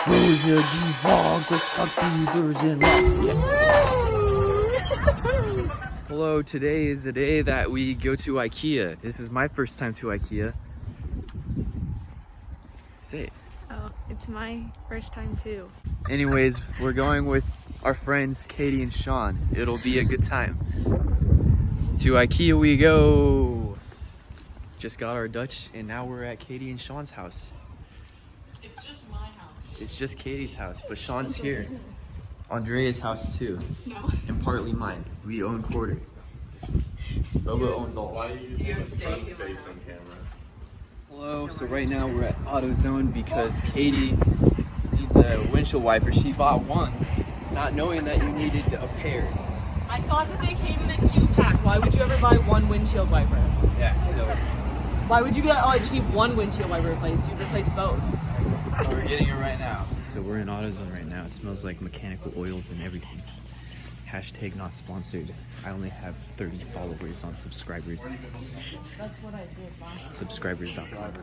Rosa die hogs, let's got beavers in Lafayette. Hello, today is the day that we go to IKEA. This is my first time to IKEA. Say it. Oh, it's my first time too. Anyways, we're going with our friends Katie and Sean. It'll be a good time. To IKEA we go. Just got our Dutch and now we're at Katie and Sean's house. It's just my house. It's just Katie's house, but Sean's here. Andrea's house too. No. And partly mine. We own quarter. Bobo owns all. Why are you using the front facing camera? Hello, so right now we're at AutoZone because Katie needs a windshield wiper. She bought one, not knowing that you needed a pair. I thought that they came in a 2-pack. Why would you ever buy one windshield wiper? Yeah, so Why would you be like, oh, I just need one windshield wiper replaced? You'd replace both. we're getting it right now. So we're in AutoZone right now. It smells like mechanical oils and everything. Hashtag not sponsored. I only have 30 followers on subscribers. That's what I did last Subscribers.com.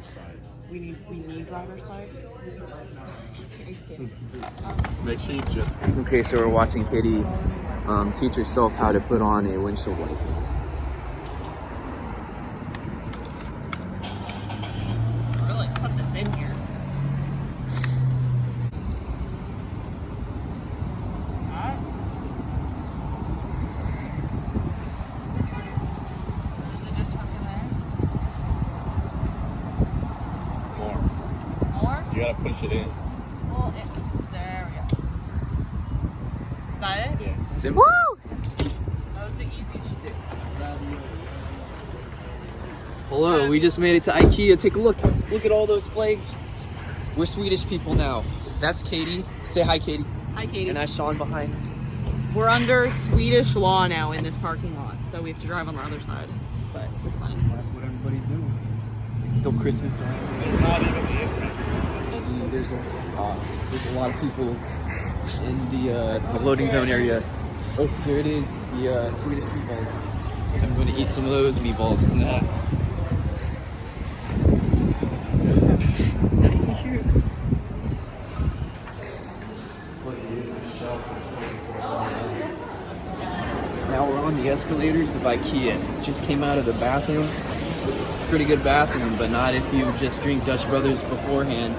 We need driver's side. Make sure you just. Okay, so we're watching Katie teach herself how to put on a windshield wiper. Really put this in here. Does it just tuck in there? More. More? You gotta push it in. Well, there we go. Is that it? Yeah. Simple. That was the easiest do. Hello, we just made it to IKEA. Take a look. Look at all those flags. We're Swedish people now. That's Katie. Say hi, Katie. Hi, Katie. And that's Sean behind. We're under Swedish law now in this parking lot, so we have to drive on the other side, but it's fine. That's what everybody's doing. It's still Christmas around here. They're not even in. See, there's a lot of people in the loading zone area. Oh, here it is, the Swedish meatballs. I'm going to eat some of those meatballs tonight. Now we're on the escalators of IKEA. Just came out of the bathroom. Pretty good bathroom, but not if you just drink Dutch Brothers beforehand.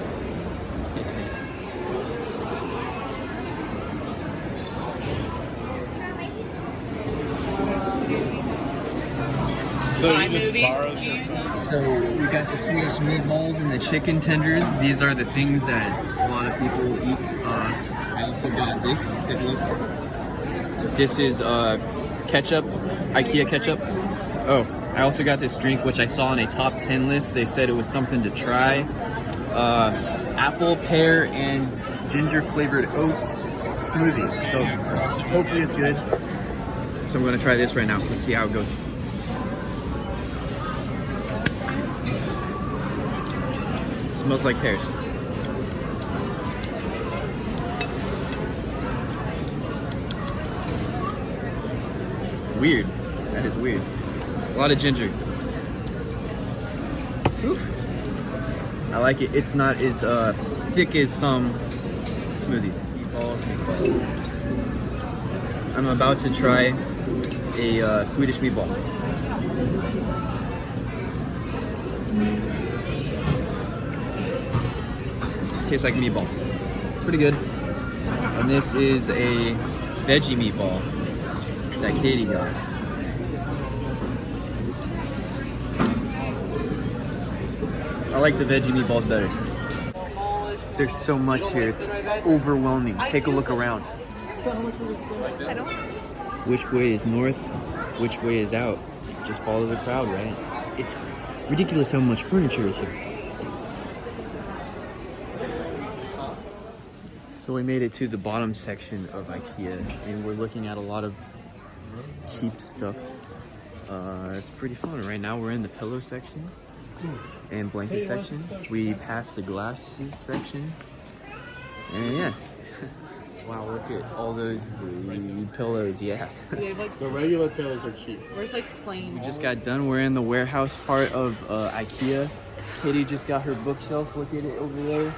So My you just movie, borrowed did you use them? So we got the Swedish meatballs and the chicken tenders. These are the things that a lot of people eat. I also got this. Take a look. This is ketchup, IKEA ketchup. Oh, I also got this drink which I saw on a top 10 list. They said it was something to try. Apple, pear, and ginger flavored oat smoothie. So hopefully it's good. So I'm gonna try this right now. Let's see how it goes. Smells like pears. Weird. That is weird. A lot of ginger. Whew. I like it. It's not as thick as some smoothies. Meatballs. I'm about to try a Swedish meatball. Tastes like meatball. Pretty good. And this is a veggie meatball that Katie got. I like the veggie meatballs better. There's so much here, it's overwhelming. Take a look around. Which way is north? Which way is out? Just follow the crowd, right? It's ridiculous how much furniture is here. So we made it to the bottom section of IKEA and we're looking at a lot of cheap stuff. It's pretty fun. Right now we're in the pillow section and blanket section. We passed the glasses section. And yeah. Wow, look at all those pillows, yeah. The regular pillows are cheap. Where's like plain? We just got done. We're in the warehouse part of IKEA. Katie just got her bookshelf. Look at it over there.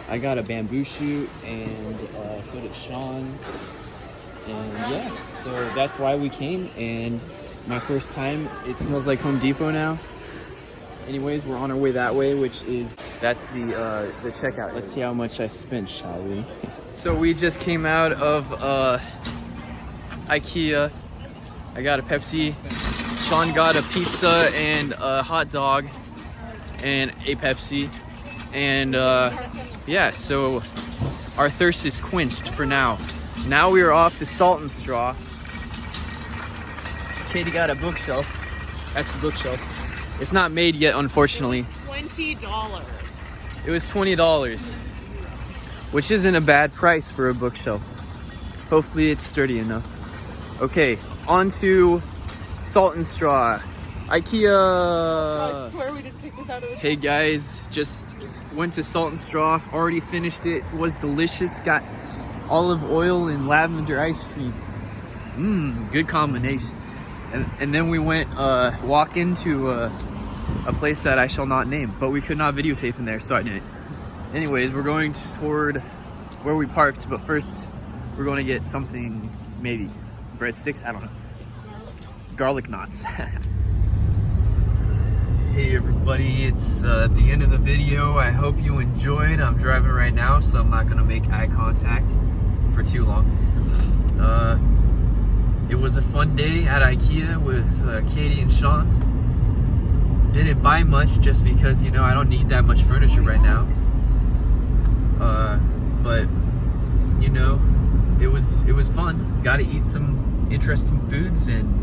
I got a bamboo shoot, and so did Sean. And yeah, so that's why we came, and my first time. It smells like Home Depot now. Anyways, we're on our way that way, that's the checkout. Let's see how much I spent, shall we? So we just came out of IKEA. I got a Pepsi. Sean got a pizza and a hot dog and a Pepsi. And yeah, so our thirst is quenched for now. Now we are off to Salt and Straw. Katie got a bookshelf. That's the bookshelf. It's not made yet, unfortunately. $20. It was $20, which isn't a bad price for a bookshelf. Hopefully it's sturdy enough. Okay, on to Salt and Straw. IKEA! I swear we didn't pick this out of the Hey guys, just went to Salt and Straw, already finished it, was delicious, got olive oil and lavender ice cream. Good combination. And then we went walk into a place that I shall not name, but we could not videotape in there, so I didn't. Anyways, we're going toward where we parked, but first we're going to get something, maybe breadsticks, I don't know. Garlic knots. Hey everybody, it's the end of the video. I hope you enjoyed. I'm driving right now, so I'm not gonna make eye contact for too long. It was a fun day at IKEA with Katie and Sean. Didn't buy much just because, you know, I don't need that much furniture right now. But you know, it was fun. Got to eat some interesting foods and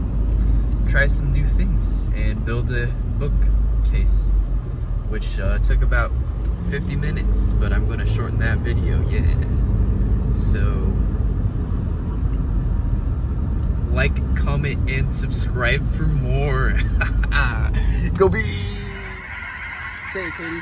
try some new things and build a bookcase, which took about 50 minutes, but I'm going to shorten that video. Yeah. So like, comment, and subscribe for more. Go Bees! Say it, Katie.